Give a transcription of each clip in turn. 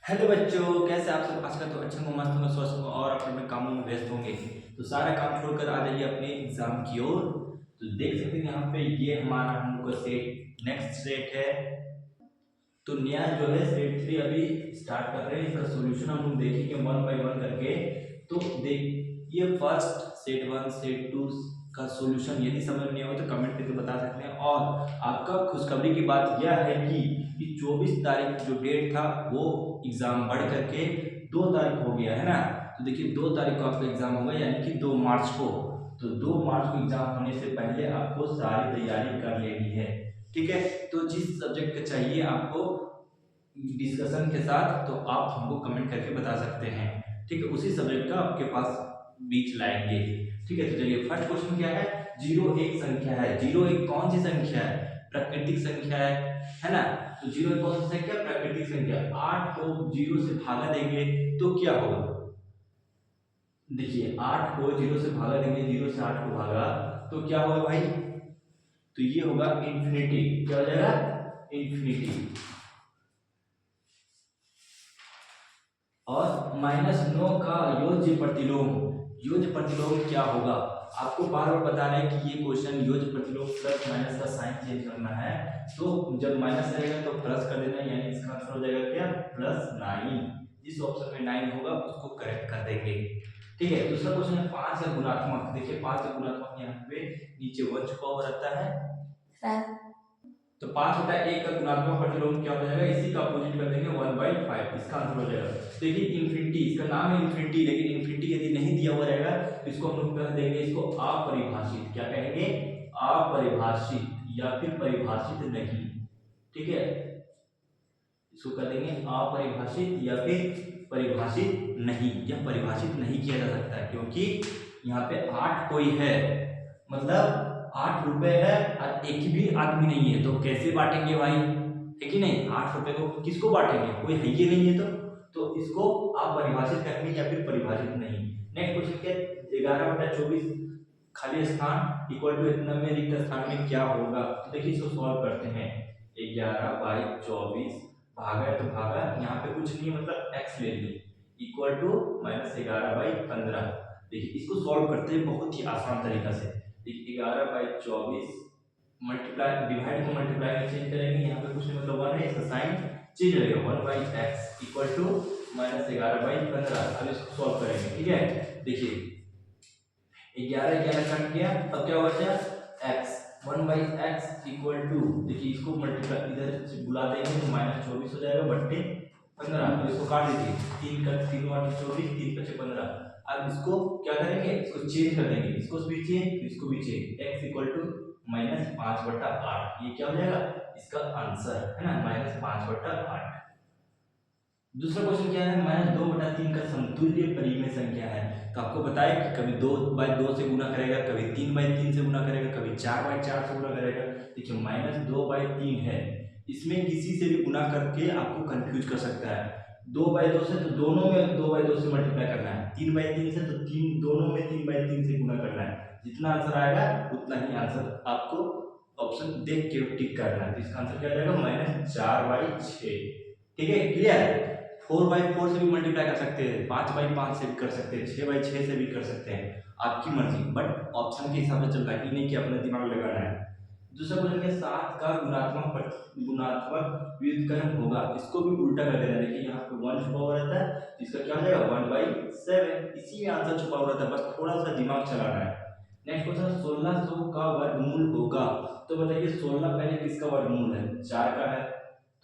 Hello बच्चों, कैसे आप सब? आजकल तो अच्छे होंगे, मस्त होंगे, स्वस्थ होंगे और अपने अपने कामों में व्यस्त होंगे। तो सारा काम छोड़कर आ जाइए अपने एग्जाम की ओर। तो देख सकते हैं यहाँ पे ये हमारा हम लोग का सेट नेक्स्ट सेट है। तो नया जो है सेट 3 अभी स्टार्ट कर रहे हैं। इसका सॉल्यूशन हम लोग देखेंगे वन बाय वन करके। तो देख, ये फर्स्ट सेट 1 सेट 2 का सॉल्यूशन यदि समझ नहीं आए तो कमेंट करके बता सकते हैं। और आपका खुशखबरी की बात यह है कि 24 तारीख जो डेट था वो एग्जाम बढ़ करके 2 तारीख हो गया है ना। तो देखिए 2 तारीख को आपका एग्जाम होगा, यानी कि 2 मार्च को। तो 2 मार्च को एग्जाम होने से पहले आपको सारी तैयारी कर लेनी है, ठीक है। तो जिस सब्जेक्ट का चाहिए आपको डिस्कशन के साथ, तो आप हमको कमेंट करके बता सकते हैं, ठीक है। उसी सब्जेक्ट का आपके पास बीच लाएंगे, ठीक है। तो चलिए फर्स्ट क्वेश्चन क्या है। जीरो एक संख्या है। जीरो एक कौन सी संख्या है? प्राकृतिक संख्या है ना। तो जीरो एक कौन सी संख्या? प्राकृतिक संख्या। 8 को जीरो से भागा देंगे तो क्या होगा? देखिए 8 को जीरो से भागा देंगे, जीरो से 8 को भागा तो क्या होगा भाई? तो ये होगा इंफिनिटी। क्या हो जाएगा? इंफिनिटी। और -9 का योज्य प्रतिलोम। योज्य प्रतिलोम क्या होगा? आपको बार बार बता रहे हैं कि ये क्वेश्चन योज्य प्रतिलोम प्लस माइनस का साइन चेंज करना है। तो जब माइनस रहेगा तो प्लस कर देना, यानी इसका आंसर हो जाएगा क्या? +9। जिस ऑप्शन में 9 होगा उसको करेक्ट कर देंगे, ठीक है। दूसरा क्वेश्चन है 5 का गुणात्मक। देखिए 5 का गुणात्मक यहाँ पे नीचे 1 छुपा हुआ रहता है। तो 5/1 का गुणात्मक प्रतिलोम क्या हो जाएगा? इसी का अपोजिट कर देंगे 1/5। इसका आंसर हो जाएगा। देखिए इंफिनिटी, इसका नाम है इंफिनिटी, लेकिन इंफिनिटी यदि नहीं दिया हुआ रहेगा तो इसको हम लोग कह देंगे इसको अपरिभाषित। क्या कहेंगे? अपरिभाषित या फिर परिभाषित नहीं, ठीक है। इसको कर देंगे अपरिभाषित या फिर परिभाषित नहीं। यह परिभाषित नहीं किया जा सकता है क्योंकि यहाँ पे 8 कोई है, मतलब 8 रुपए है और एक भी आदमी नहीं है, तो कैसे बांटेंगे भाई? है कि नहीं? 8 रुपए को किसको बांटेंगे? कोई है ही नहीं है। तो इसको आप परिभाषित करेंगे या फिर परिभाषित नहीं। नेक्स्ट क्वेश्चन क्या? 11/24 खाली स्थान इक्वल टू इतना में रिक्त स्थान में क्या होगा? तो देखिए इसको सॉल्व करते हैं। 11/24 भागा है तो भागा, यहाँ पे कुछ नहीं, मतलब x ले ली, इक्वल टू -11/15। देखिए इसको सॉल्व करते हैं बहुत ही आसान तरीका से। देखिए 11/24 मल्टीप्लाई, डिवाइड को मल्टीप्लाई में चेंज करेंगे, यहाँ पे कुछ नहीं, मतलब 1 है, इसका साइन चेंज हो जाएगा। 1/x equal to -11/15। अब इसको सॉल्व करेंगे, ठीक है। देखिए 11 11 कट गया, अब क्या बचा? x। 1/x इक्वल टू, देखिए इसको मल्टीप्लाई इधर से बुला देंगे तो -24 हो जाएगा बट्टे 15। तो इसको काट दीजिए, 3 का 3 और 24, 3 बचे 15। अब इसको क्या करेंगे? इसको चेंज कर देंगे, इसको भी चेंज, इसको भी चेंज। x equal to -5/8। ये क्या हो जाएगा? इसका आंसर है ना, -5/8। दूसरा क्वेश्चन क्या है? -2/3 का समतुल्य परिमेय संख्या है। तो आपको बताया कि कभी 2/2 से गुना करेगा, कभी 3/3 से गुना करेगा, कभी 4/4 से गुना करेगा। देखिए -2/3 है, इसमें किसी से भी गुना करके आपको कंफ्यूज कर सकता है। 2/2 से तो दोनों में 2/2 से मल्टीप्लाई करना है, 3/3 से तो तीन दोनों में 3/3 से गुना करना है। जितना आंसर आएगा उतना ही आंसर आपको ऑप्शन देख के टिक करना है। तो इसका आंसर क्या जाएगा? -4/6, ठीक है। क्लियर? 4/4 से भी मल्टीप्लाई कर सकते हैं, 5/5 से भी कर सकते हैं, 6/6 से भी कर सकते हैं, आपकी मर्जी। बट ऑप्शन के हिसाब से चलता है, नहीं कि अपना दिमाग लगाना है। दूसरा क्वेश्चन है 7 का गुणात्मक व्युत्क्रम होगा। इसको भी उल्टा कर देना है। देखिए यहाँ पे 1 छुपा हुआ रहता है, तो इसका क्या हो जाएगा? 1/7। इसी में आंसर छुपा हुआ रहता है, बस थोड़ा सा दिमाग चलाना है। नेक्स्ट क्वेश्चन 1600 का वर्गमूल होगा। तो बताइए 16 पहले किसका वर्गमूल है? 4 का है।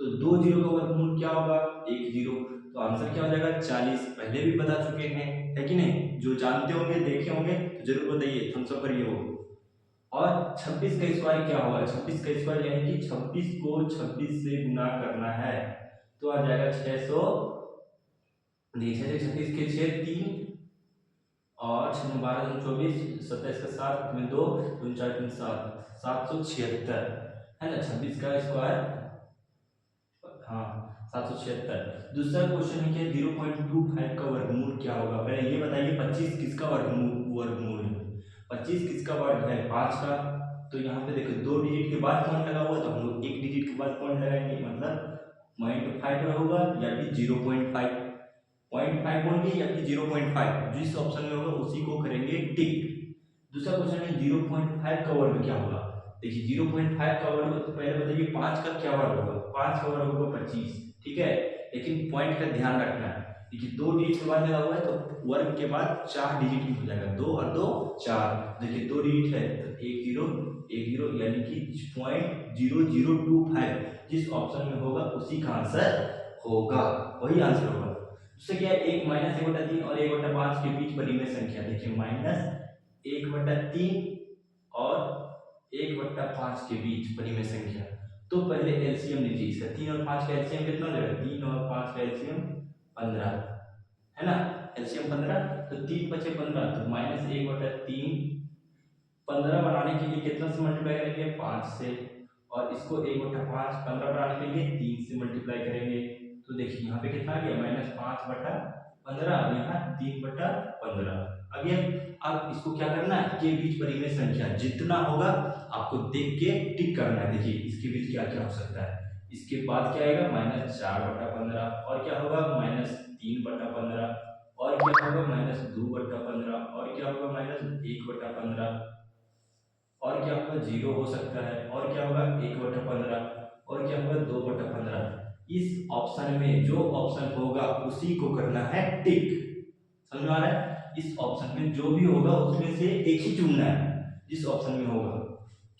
तो 2 जीरो का वर्गमूल क्या होगा? 1 जीरो। तो आंसर क्या हो जाएगा? 40। पहले भी बता चुके हैं, है कि नहीं? जो जानते होंगे, देखे होंगे तो जरूर बताइए, थम्स अप करिए वो। और 26 का स्क्वायर क्या होगा? 26 का स्क्वायर यानी कि 26 को 26 से गुना करना है, तो आ जाएगा 600। 26 के 6 3 और 6 12 24, 27 का 7 में 2 4 7 776 है ना। 26 का स्क्वायर, हाँ 776। दूसरा क्वेश्चन है कि 0.25 का वर्गमूल क्या होगा? पहले ये बताइए 25 किसका वर्गमूल है? 25 किसका वर्ग है? 5 का। तो यहाँ पे देखो 2 डिजिट के बाद पॉइंट लगा हुआ है, तो हम लोग 1 डिजिट के बाद पॉइंट लगाएंगे, मतलब 0.5 होगा या फिर 0.5, 0.5 बोलेंगे या फिर 0.5, जिस ऑप्शन में होगा उसी को करेंगे टिक। दूसरा क्वेश्चन है 0.5 का वर्ग क्या होगा। देखिए 0.5 का वर्ग तो पहले बताइए 5 का क्या वर्ग होगा, 5 का वर्ग होगा 25, ठीक है। लेकिन पॉइंट का ध्यान रखना है, देखिए 2 डिजिट के बाद लगा हुआ है तो वर्ग के बाद 4 डिजिट में हो जाएगा, 2 और 2 4। देखिए 2 डिजिट है तो 1 0 1 0 यानी कि 0.0025 जिस ऑप्शन में होगा उसी का आंसर होगा, वही आंसर होगा। उससे क्या है, एक माइनस 1/3 और 1/5 के बीच परिमेय संख्या। देखिए माइनस 1/3 और 1/5 के बीच परिमेय संख्या। तो पहले एलसीएम लीजिए इसका, 3 और 5 का एलसीएम कितना हो जाएगा, 3 और 5 का एलसीएम 15 है ना, एलसीएम 15, तो 3 बचे 15, तो -1/3 15 बनाने के लिए कितना से मल्टीप्लाई करेंगे, 5 से, और इसको 1/5 15 बनाने के लिए 3 से मल्टीप्लाई करेंगे। तो देखिए यहाँ पे कितना आ गया, -5/15, और यहाँ 3/15 आ गया। अब इसको क्या करना है, के बीच परिमेय संख्या जितना होगा आपको देख के टिक करना है। देखिए इसके बीच क्या क्या हो सकता है, इसके बाद क्या आएगा, -4/15, और क्या होगा, -3/15, और क्या होगा, -2/15, और क्या होगा, -1/15, और क्या होगा, 0 हो सकता है, और क्या होगा, 1/15, और क्या होगा, 2/15। इस ऑप्शन में जो ऑप्शन होगा उसी को करना है टिक। समझ में आ रहा है, इस ऑप्शन में जो भी होगा उसमें से एक ही चुनना है, जिस ऑप्शन में होगा।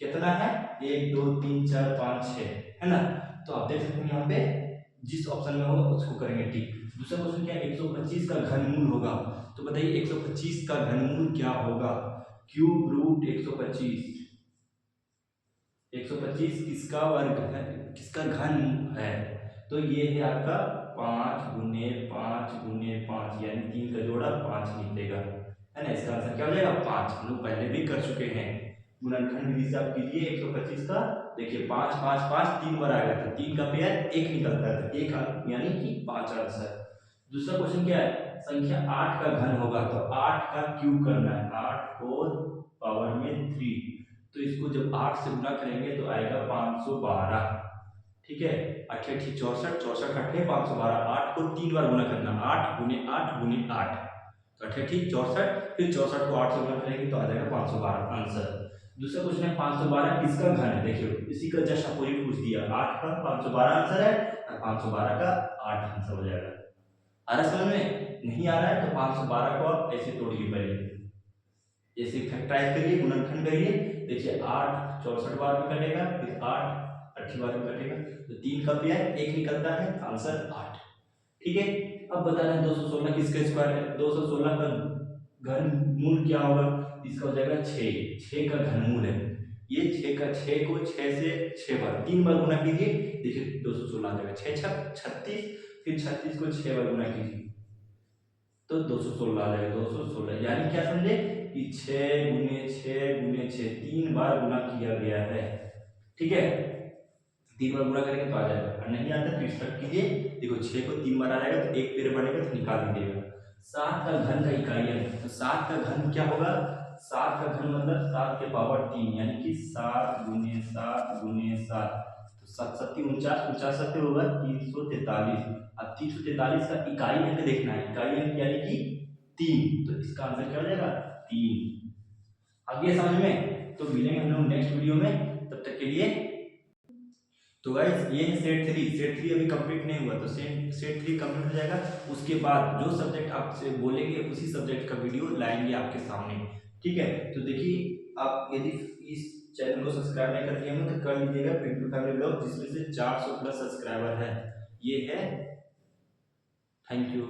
कितना है, 1 2 3 4 5 6 है ना। तो आप देख सकते हैं यहाँ पे जिस ऑप्शन में होगा उसको करेंगे टिक। दूसरा क्वेश्चन क्या है, 125 का घनमूल होगा। तो बताइए 125 का घनमूल क्या होगा, क्यूब रूट 125। 125 किसका वर्ग है, किसका घन है, तो ये है आपका 5 गुने 5 गुने 5, यानी 3 का जोड़ा 5 निकलेगा, है ना। इसका आंसर क्या हो जाएगा, 5। हम लोग पहले भी कर चुके हैं, गुणनखंड विधि से आप कीजिए 125 का। देखिए 5 5 5 3 बार आएगा तो 3 का पेयर 1 निकलता है, तो 1 यानी कि 5 आंसर। दूसरा क्वेश्चन क्या है, संख्या 8 का घन होगा, तो 8 का क्यूब करना है, 8 को पावर में 3, तो इसको जब 8 से गुना करेंगे तो आएगा 512, ठीक है। 8 8 64, 64 8 512, 8 को 3 बार गुना करना, 8 गुने 8 गुने 8, तो 8 8 64, फिर 64 को 8 से गुना करेंगे तो आ जाएगा 512 आंसर। दूसरा क्वेश्चन है 512 किसका घन है, देखियो इसी का जस्ट अपोजिट पूछ दिया, 8 का 512 आंसर है और 512 का 8 आंसर हो जाएगा। आ रहा समझ में, नहीं आ रहा है तो 512 को आप ऐसे तोड़िए, पहले ऐसे फैक्टराइज करिए, गुणनखंड करिए। देखिए 8 64 बार में कटेगा, फिर 8 80 बार में कटेगा, तो 3 का पेयर 1 निकलता है, आंसर 8, ठीक है। अब बताना है 216 किसका स्क्वायर है, 216 का घनमूल क्या होगा, इसका हो जाएगा 6, 6 का घनमूल है ये, 6 का 6 को 6 से 6 बार 3 बार गुना कीजिए, देखिए 216 आ जाएगा, 6 6 36, फिर 36 को 6 बार गुना कीजिए तो 216 आ जाएगा, 216 यानी क्या समझे कि 6 गुने 6 गुने 6 3 बार गुना किया गया है, ठीक है। 3 बार गुना करेंगे तो आ जाएगा, और नहीं आता तो स्टॉप कीजिए। देखो 6 को 3 बार आ जाएगा तो एक पेड़ बनेगा तो निकाल दीजिएगा। 7 का घन का इकाई है, तो 7 का घन क्या होगा, 7 का घन मतलब 7 के पावर 3, यानी कि 7 गुने 7 गुने 7, तो 7 7 49, 49 7 होगा 343। अब 343 का इकाई अंक देखना है, इकाई अंक यानी कि 3, तो इसका आंसर क्या हो जाएगा, 3। आगे समझ में, तो मिलेंगे हम लोग नेक्स्ट वीडियो में, तब तक के लिए। तो गाइस ये है सेट 3 अभी कंप्लीट नहीं हुआ, तो सेट 3 कंप्लीट हो जाएगा, उसके बाद जो सब्जेक्ट आपसे बोलेंगे उसी सब्जेक्ट का वीडियो लाएंगे आपके सामने, ठीक है। तो देखिए आप यदि इस चैनल को सब्सक्राइब नहीं कर दिए हैं तो कर लीजिएगा, पिंटू फैमिली ब्लॉग, जिसमें से 400 प्लस सब्सक्राइबर है, ये है। Thank you.